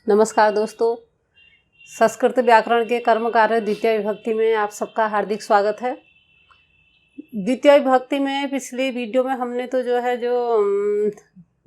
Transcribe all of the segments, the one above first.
नमस्कार दोस्तों, संस्कृत व्याकरण के कर्मकार द्वितीय विभक्ति में आप सबका हार्दिक स्वागत है। द्वितीय विभक्ति में पिछली वीडियो में हमने तो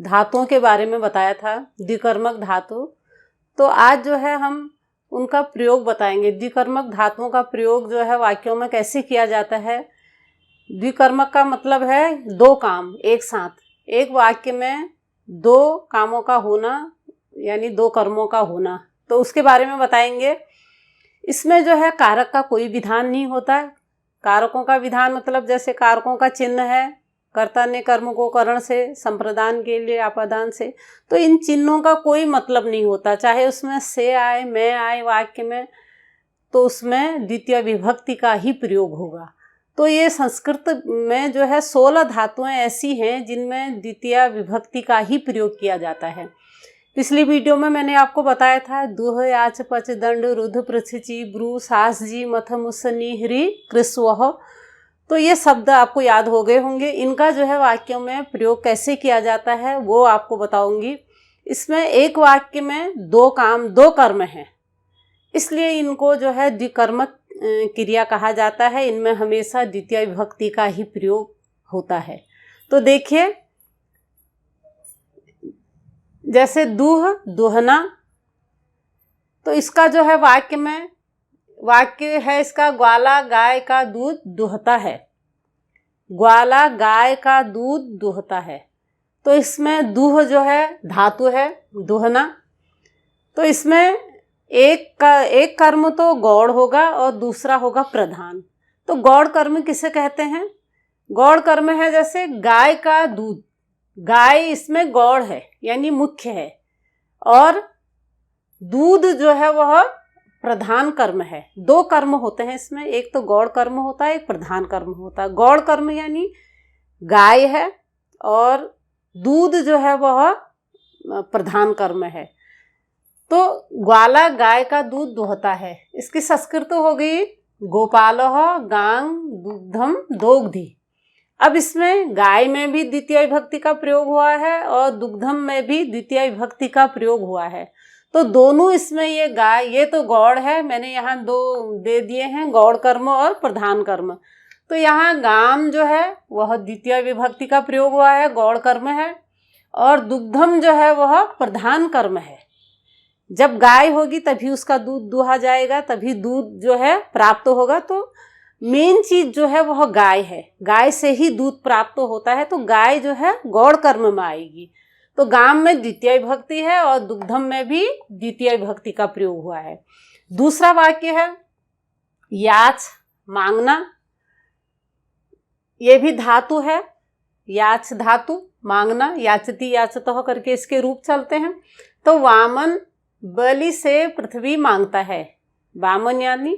धातुओं के बारे में बताया था, द्विकर्मक धातु। तो आज जो है हम उनका प्रयोग बताएंगे। द्विकर्मक धातुओं का प्रयोग जो है वाक्यों में कैसे किया जाता है। द्विकर्मक का मतलब है दो काम एक साथ, एक वाक्य में दो कामों का होना, यानी दो कर्मों का होना। तो उसके बारे में बताएंगे। इसमें जो है कारक का कोई विधान नहीं होता है। कारकों का विधान मतलब जैसे कारकों का चिन्ह है, कर्ता ने कर्म को करण से, संप्रदान के लिए अपादान से, तो इन चिन्हों का कोई मतलब नहीं होता। चाहे उसमें से आए, मैं आए वाक्य में, तो उसमें द्वितीय विभक्ति का ही प्रयोग होगा। तो ये संस्कृत में जो है 16 धातुएं ऐसी हैं जिनमें द्वितीय विभक्ति का ही प्रयोग किया जाता है। पिछली वीडियो में मैंने आपको बताया था दुह, याच, पच, दंड, रुध, पृछची, ब्रू, सास, जी, मथ, मुस, नीहरी, कृस्वह। तो ये शब्द आपको याद हो गए होंगे। इनका जो है वाक्यों में प्रयोग कैसे किया जाता है वो आपको बताऊंगी। इसमें एक वाक्य में दो काम, दो कर्म हैं, इसलिए इनको जो है द्विकर्मक क्रिया कहा जाता है। इनमें हमेशा द्वितीय विभक्ति का ही प्रयोग होता है। तो देखिए, जैसे दूह, दुहना, तो इसका जो है वाक्य में वाक्य है इसका, ग्वाला गाय का दूध दुहता है। ग्वाला गाय का दूध दुहता है। तो इसमें दूह जो है धातु है, दुहना। तो इसमें एक कर्म तो गौड़ होगा और दूसरा होगा प्रधान। तो गौड़ कर्म किसे कहते हैं? गौड़ कर्म है जैसे गाय का दूध, गाय इसमें गौड़ है यानी मुख्य है, और दूध जो है वह प्रधान कर्म है। दो कर्म होते हैं इसमें, एक तो गौड़ कर्म होता है, एक प्रधान कर्म होता है। गौड़ कर्म यानी गाय है और दूध जो है वह प्रधान कर्म है। तो ग्वाला गाय का दूध दुहता है, इसकी संस्कृत हो गई गोपालः गां दुग्धम दोग्धि। अब इसमें गाय में भी द्वितीय विभक्ति का प्रयोग हुआ है और दुग्धम में भी द्वितीय विभक्ति का प्रयोग हुआ है। तो दोनों इसमें ये गाय, ये तो गौड़ है, मैंने यहाँ दो दे दिए हैं, गौड़ कर्म और प्रधान कर्म। तो यहाँ गाम जो है वह द्वितीय विभक्ति का प्रयोग हुआ है, गौड़ कर्म है, और दुग्धम जो है वह प्रधान कर्म है। जब गाय होगी तभी उसका दूध दुहा जाएगा, तभी दूध जो है प्राप्त होगा। तो मेन चीज जो है वह गाय है, गाय से ही दूध प्राप्त होता है। तो गाय जो है गौड़ कर्म में आएगी। तो गाम में द्वितीय विभक्ति है और दुग्धम में भी द्वितीय विभक्ति का प्रयोग हुआ है। दूसरा वाक्य है याच, मांगना। ये भी धातु है, याच धातु, मांगना, याचती याचतः करके इसके रूप चलते हैं। तो वामन बलि से पृथ्वी मांगता है। वामन यानी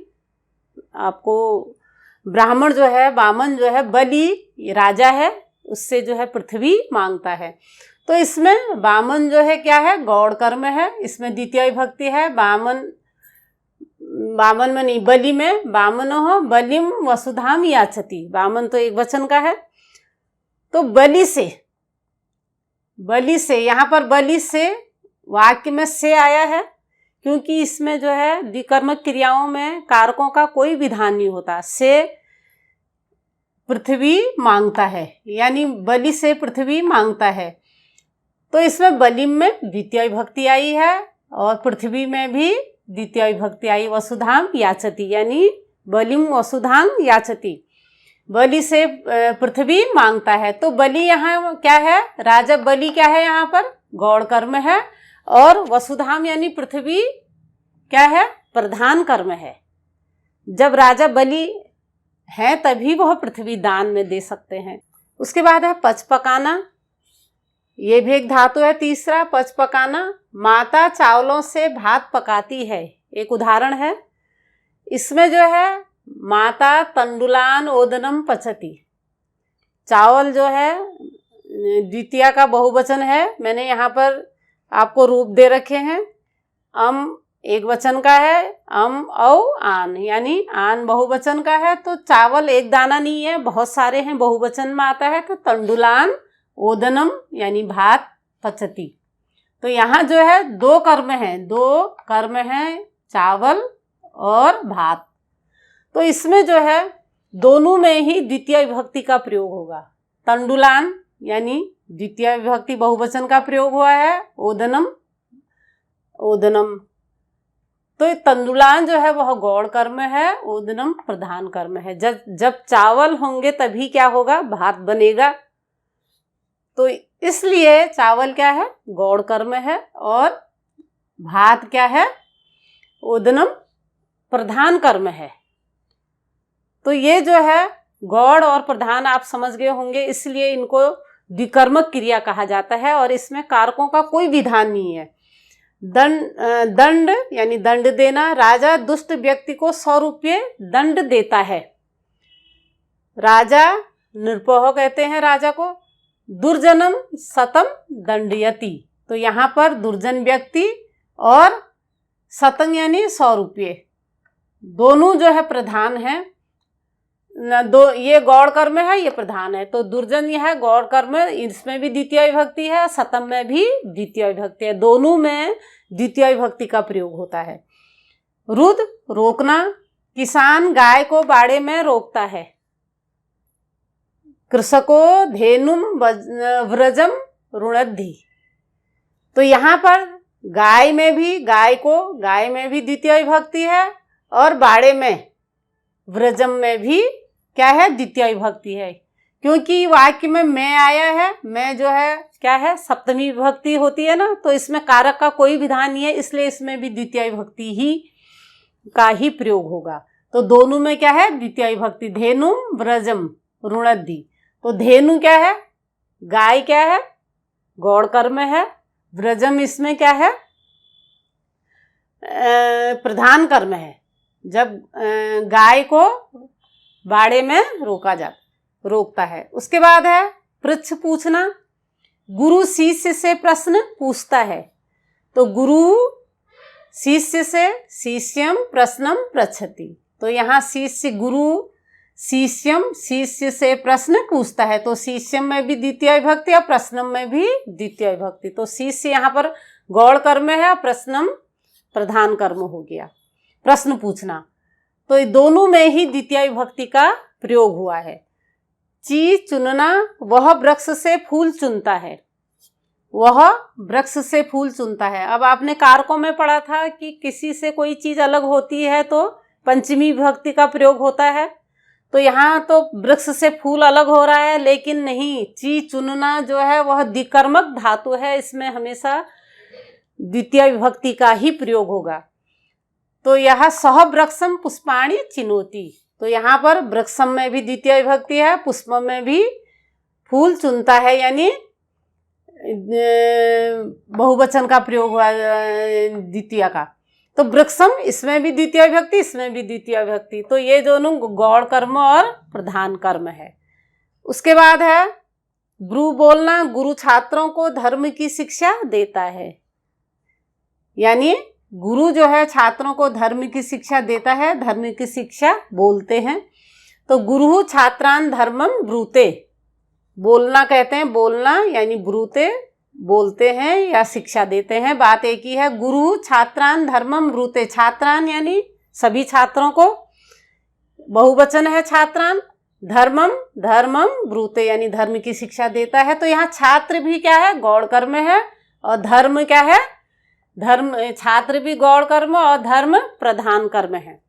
आपको ब्राह्मण जो है, वामन जो है, बलि राजा है, उससे जो है पृथ्वी मांगता है। तो इसमें वामन जो है क्या है, गौड़ कर्म है, इसमें द्वितीय विभक्ति है। वामन में नहीं, बलि में, वामनो बलिम वसुधाम याचति। वामन तो एक वचन का है। तो बलि से यहाँ पर बलि से वाक्य में से आया है, क्योंकि इसमें जो है द्विकर्मक क्रियाओं में कारकों का कोई विधान नहीं होता। से पृथ्वी मांगता है, यानी बलि से पृथ्वी मांगता है। तो इसमें बलिम में द्वितीय विभक्ति आई है और पृथ्वी में भी द्वितीय विभक्ति आई। वसुधाम याचति, यानी बलिम वसुधाम याचति, बलि से पृथ्वी मांगता है। तो बलि यहाँ क्या है, राजा बलि क्या है, यहाँ पर गौड़ कर्म है, और वसुधाम यानी पृथ्वी क्या है, प्रधान कर्म है। जब राजा बलि है तभी वह पृथ्वी दान में दे सकते हैं। उसके बाद है पच पकाना। ये भी एक धातु है। तीसरा पच पकाना, माता चावलों से भात पकाती है। एक उदाहरण है, इसमें जो है माता तंडुलान ओदनम पचती। चावल जो है द्वितीय का बहुवचन है, मैंने यहाँ पर आपको रूप दे रखे हैं। एक वचन का है, औ आन, यानी आन बहुवचन का है। तो चावल एक दाना नहीं है, बहुत सारे हैं, बहुवचन में आता है। तो तंडुलान ओदनम यानी भात, पचती। तो यहाँ जो है दो कर्म हैं, चावल और भात। तो इसमें जो है दोनों में ही द्वितीय विभक्ति का प्रयोग होगा। तंडुलान यानी द्वितीय विभक्ति बहुवचन का प्रयोग हुआ है, ओदनम ओदनम। तो तंडुलान जो है वह गौड़ कर्म है, ओदनम प्रधान कर्म है। जब चावल होंगे तभी क्या होगा, भात बनेगा। तो इसलिए चावल क्या है, गौड़ कर्म है, और भात क्या है, ओदनम प्रधान कर्म है। तो ये जो है गौड़ और प्रधान आप समझ गए होंगे, इसलिए इनको द्विकर्मक क्रिया कहा जाता है और इसमें कारकों का कोई विधान नहीं है। दंड यानी दंड देना। राजा दुष्ट व्यक्ति को 100 रुपये दंड देता है। राजा निरपौह कहते हैं राजा को। दुर्जनम सतम दंडयति। तो यहाँ पर दुर्जन व्यक्ति और सतम यानी 100 रुपये दोनों जो है प्रधान है। ये गौड़ कर्म है, ये प्रधान है। तो दुर्जन यह है गौड़ कर्म, इसमें भी द्वितीय विभक्ति है, सतम में भी द्वितीय विभक्ति है। दोनों में द्वितीय विभक्ति का प्रयोग होता है। रुद रोकना। किसान गाय को बाड़े में रोकता है। कृषको धेनुम व्रजम रुणद्धि। तो यहाँ पर गाय में भी द्वितीय विभक्ति है और बाड़े में व्रजम में भी क्या है, द्वितीय विभक्ति है। क्योंकि वाक्य में मैं आया है, मैं जो है क्या है, सप्तमी विभक्ति होती है ना, तो इसमें कारक का कोई विधान नहीं है, इसलिए इसमें भी द्वितीय विभक्ति का ही प्रयोग होगा। तो दोनों में क्या है, द्वितीय विभक्ति। धेनु व्रजम रुणद्धि। तो धेनु क्या है, गाय क्या है, गौड़ कर्म है। व्रजम इसमें क्या है, प्रधान कर्म है। जब गाय को बाड़े में रोकता है। उसके बाद है पृच्छ पूछना। गुरु शिष्य से प्रश्न पूछता है। तो गुरु शिष्य से शिष्यम प्रश्नम पृच्छति। तो यहाँ शिष्य गुरु शिष्य से प्रश्न पूछता है। तो शिष्यम में भी द्वितीय विभक्ति और प्रश्नम में भी द्वितीय विभक्ति। तो शिष्य यहाँ पर गौड़ कर्म है, प्रश्नम प्रधान कर्म हो गया, प्रश्न पूछना। तो दोनों में ही द्वितीय विभक्ति का प्रयोग हुआ है। चीज चुनना। वह वृक्ष से फूल चुनता है। अब आपने कारकों में पढ़ा था कि किसी से कोई चीज अलग होती है तो पंचमी विभक्ति का प्रयोग होता है। तो यहाँ तो वृक्ष से फूल अलग हो रहा है, लेकिन नहीं, चीज चुनना जो है वह द्विकर्मक धातु है, इसमें हमेशा द्वितीय विभक्ति का ही प्रयोग होगा। तो यह सह वृक्षम पुष्पाणि चिनोति। तो यहाँ पर वृक्षम में भी द्वितीय विभक्ति है, पुष्पम में भी फूल चुनता है, यानी बहुवचन का प्रयोग हुआ द्वितीय का। तो वृक्षम इसमें भी द्वितीय विभक्ति, इसमें भी द्वितीय विभक्ति। तो ये दोनों गौड़ कर्म और प्रधान कर्म है। उसके बाद है गुरु बोलना। गुरु छात्रों को धर्म की शिक्षा देता है। यानी गुरु जो है छात्रों को धर्म की शिक्षा देता है, धर्म की शिक्षा बोलते हैं। तो गुरु छात्रान धर्मम ब्रूते। बोलना कहते हैं, बोलना यानी ब्रूते बोलते हैं या शिक्षा देते हैं, बात एक ही है। गुरु छात्रान धर्मम ब्रूते। छात्रान यानी सभी छात्रों को, बहुवचन है छात्रान। धर्मम ब्रूते यानी धर्म की शिक्षा देता है। तो यहाँ छात्र भी क्या है, गौड़ कर्म है, और धर्म क्या है, छात्र भी गौड़ कर्म और धर्म प्रधान कर्म है।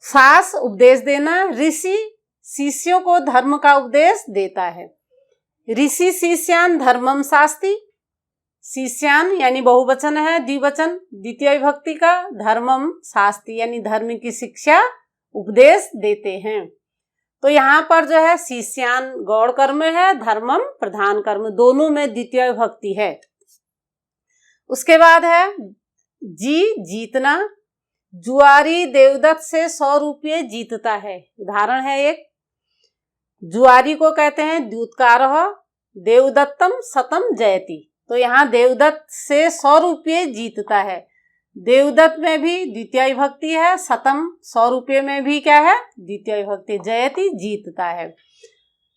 शास उपदेश देना। ऋषि शिष्यों को धर्म का उपदेश देता है। ऋषि शिष्यान धर्मम शास्ति। शिष्यान यानी बहुवचन है, द्विवचन द्वितीय विभक्ति का। धर्मम शास्ति यानी धर्म की शिक्षा उपदेश देते हैं। तो यहाँ पर जो है शिष्यान गौड़ कर्म है, धर्मम प्रधान कर्म, दोनों में द्वितीय विभक्ति है। उसके बाद है जीतना। जुआरी देवदत्त से 100 रुपये जीतता है। उदाहरण है एक, जुआरी को कहते हैं द्युतकारः देवदत्तम शतम जयति। तो यहाँ देवदत्त से 100 रुपये जीतता है। देवदत्त में भी द्वितीय विभक्ति है, शतम 100 रुपये में भी क्या है, द्वितीय विभक्ति। जयति जीतता है।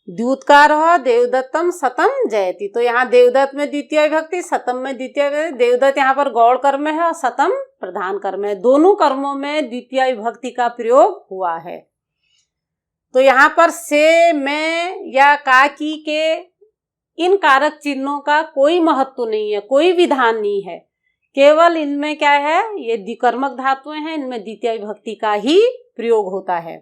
द्युतकार देवदत्तम सतम जयति। तो यहाँ देवदत्त में द्वितीय विभक्ति, सतम में द्वितीय विभक्ति। देवदत्त यहाँ पर गौड़ कर्म है और सतम प्रधान कर्म है। दोनों कर्मों में द्वितीय विभक्ति का प्रयोग हुआ है। तो यहाँ पर से, में या का, की के इन कारक चिन्हों का कोई महत्व नहीं है, कोई विधान नहीं है। केवल इनमें क्या है, ये द्विकर्मक धातुएं हैं, इनमें द्वितीय विभक्ति का ही प्रयोग होता है।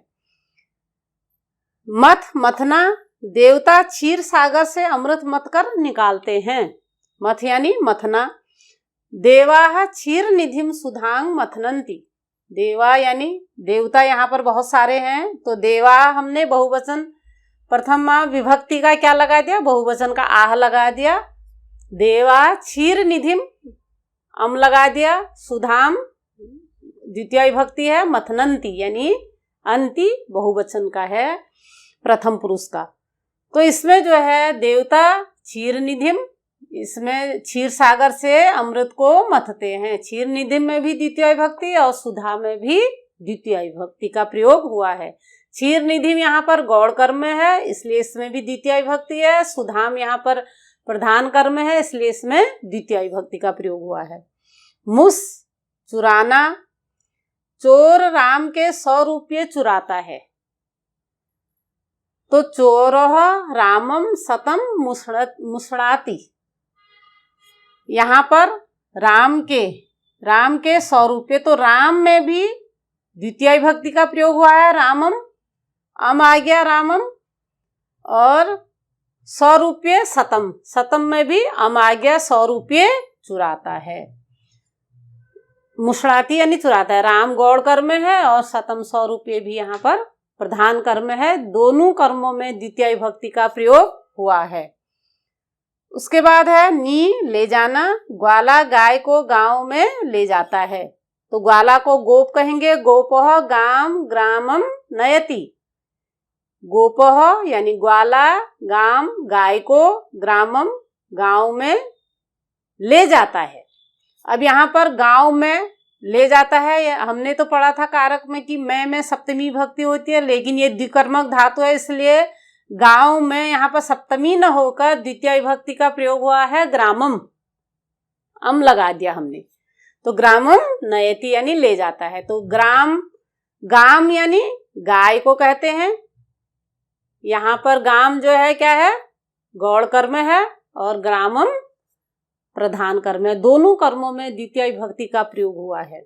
मथ, मथना, देवता क्षीर सागर से अमृत मथ कर निकालते हैं। मथ यानी मथना। देवाः क्षीर निधिम सुधांग मथनंती। देवा यानी देवता, यहाँ पर बहुत सारे हैं, तो देवा हमने बहुवचन प्रथम विभक्ति का क्या लगा दिया, बहुवचन का आह लगा दिया। देवा क्षीर निधिम अम लगा दिया, सुधाम द्वितीय विभक्ति है, मथनंती यानी अंति बहुवचन का है, प्रथम पुरुष का। तो इसमें जो है देवता क्षीर निधिम, इसमें क्षीर सागर से अमृत को मथते हैं। क्षीर निधिम में भी द्वितीय विभक्ति और सुधा में भी द्वितीय विभक्ति का प्रयोग हुआ है। क्षीर निधिम यहाँ पर गौड़ कर्म में है, इसलिए इसमें भी द्वितीय विभक्ति है। सुधाम यहाँ पर प्रधान कर्म है, इसलिए इसमें द्वितीय विभक्ति का प्रयोग हुआ है। मुस, चुराना, चोर राम के 100 रुपये चुराता है। तो चोरः रामम सतम मुसड़ाती। यहाँ पर राम के 100 रुपये, तो राम में भी द्वितीय विभक्ति का प्रयोग हुआ है, रामम, अम आ गया रामम, और 100 रुपये सतम, सतम में भी अम आ गया, 100 रुपये चुराता है। मुसड़ाती यानी चुराता है, राम गौड़ कर्म में है और सतम 100 रुपये भी यहाँ पर प्रधान कर्म है। दोनों कर्मों में द्वितीय विभक्ति का प्रयोग हुआ है। उसके बाद है नी, ले जाना। ग्वाला गाय को गांव में ले जाता है। तो ग्वाला को गोप कहेंगे, गोपः गाम ग्रामम नयति। गोपः यानी ग्वाला, गाम गाय को, ग्रामम गांव में ले जाता है। अब यहाँ पर गांव में ले जाता है, हमने तो पढ़ा था कारक में कि में सप्तमी विभक्ति होती है, लेकिन ये द्विकर्मक धातु है, इसलिए गांव में यहाँ पर सप्तमी न होकर द्वितीय विभक्ति का प्रयोग हुआ है, ग्रामम, अम लगा दिया हमने। तो ग्रामम नयति यानी ले जाता है। तो गाम यानी गाय को कहते हैं। यहाँ पर गाम जो है क्या है, गौड़ कर्म है, और ग्रामम प्रधान कर्म है। दोनों कर्मों में द्वितीय विभक्ति का प्रयोग हुआ है।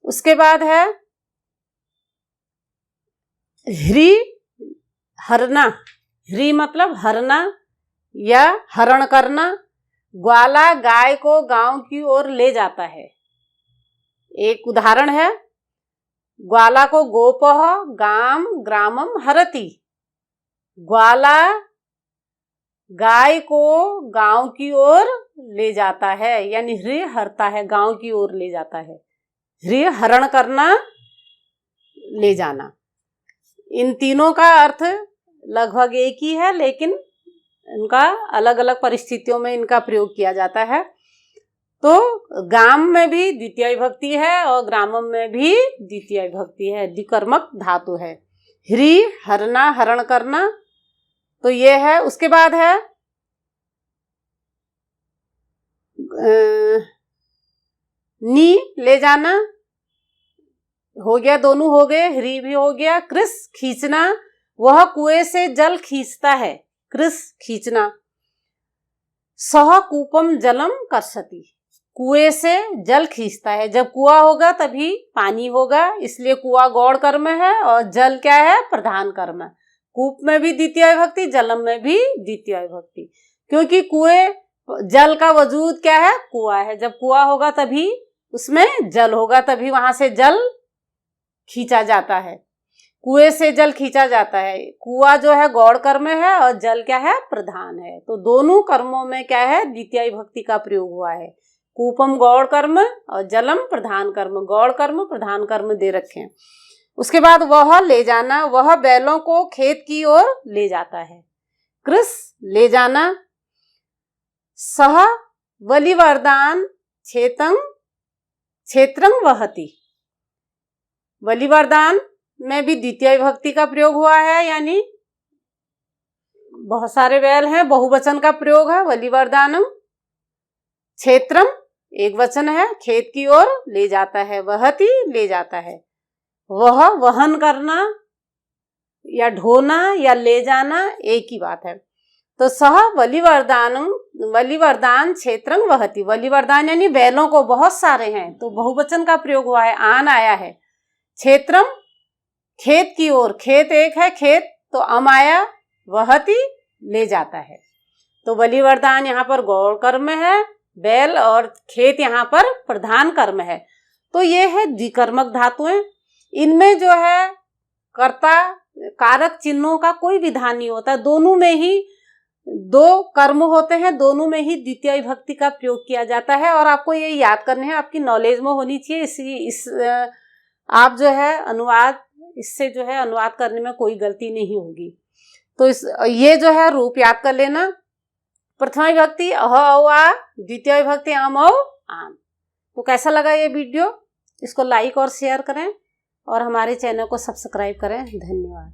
उसके बाद है ह्री, हरना। ह्री मतलब हरना या हरण करना। ग्वाला गाय को गांव की ओर ले जाता है। एक उदाहरण है, ग्वाला को गोपः गाम ग्रामम हरति। ग्वाला गाय को गांव की ओर ले जाता है, यानी ह्री हरता है, गांव की ओर ले जाता है। ह्री हरण करना, ले जाना। इन तीनों का अर्थ लगभग एक ही है, लेकिन इनका अलग अलग परिस्थितियों में इनका प्रयोग किया जाता है। तो गाम में भी द्वितीय विभक्ति है और ग्रामम में भी द्वितीय विभक्ति है, द्विकर्मक धातु है। ह्री हरना, हरण करना, तो ये है। उसके बाद है नी, ले जाना, हो गया, दोनों हो गए, ह्री भी हो गया। कृस, खींचना, वह कुएं से जल खींचता है, कृस खींचना। सह कूपम जलम कर्षति, कुएं से जल खींचता है। जब कुआं होगा तभी पानी होगा, इसलिए कुआं गौड़ कर्म है और जल क्या है, प्रधान कर्म है। कूप में भी द्वितीय विभक्ति, जलम में भी द्वितीय विभक्ति, क्योंकि कुएं, जल का वजूद क्या है, कुआं है। जब कुआं होगा तभी उसमें जल होगा, तभी वहां से जल खींचा जाता है, कुएं से जल खींचा जाता है। कुआं जो है गौड़ कर्म है और जल क्या है, प्रधान है। तो दोनों कर्मों में क्या है, द्वितीय विभक्ति का प्रयोग हुआ है। कूपम गौड़ कर्म और जलम प्रधान कर्म, गौड़ कर्म प्रधान कर्म दे रखे हैं। उसके बाद वह, ले जाना, वह बैलों को खेत की ओर ले जाता है। कृस, ले जाना। सह बलिवरदान क्षेत्रं वहति। बलिवरदान में भी द्वितीय विभक्ति का प्रयोग हुआ है, यानी बहुत सारे बैल हैं, बहुवचन का प्रयोग है, बलिवर्दानम। क्षेत्रम एक वचन है, खेत की ओर ले जाता है, वहति ले जाता है। वह वहन करना या ढोना या ले जाना एक ही बात है। तो सह बलिवर्दानम, बलिवर्दान क्षेत्रं वहति, बलिवर्दान यानी बैलों को बहुत सारे हैं तो बहुवचन का प्रयोग हुआ है, आन आया है। क्षेत्रम खेत की ओर, खेत एक है, खेत तो अम आया, वहति ले जाता है। तो बलिवर्दान यहाँ पर गौण कर्म में है, बैल और खेत यहाँ पर प्रधान कर्म है। तो ये है द्विकर्मक धातुएं। इनमें जो है कर्ता कारक चिन्हों का कोई विधान नहीं होता, दोनों में ही दो कर्म होते हैं, दोनों में ही द्वितीय विभक्ति का प्रयोग किया जाता है। और आपको ये याद करने हैं, आपकी नॉलेज में होनी चाहिए। आप जो है अनुवाद, इससे जो है अनुवाद करने में कोई गलती नहीं होगी। तो ये जो है रूप याद कर लेना। प्रथमा विभक्ति अह औ आ, द्वितीय विभक्ति अम औ आम। तो कैसा लगा ये वीडियो? इसको लाइक और शेयर करें और हमारे चैनल को सब्सक्राइब करें। धन्यवाद।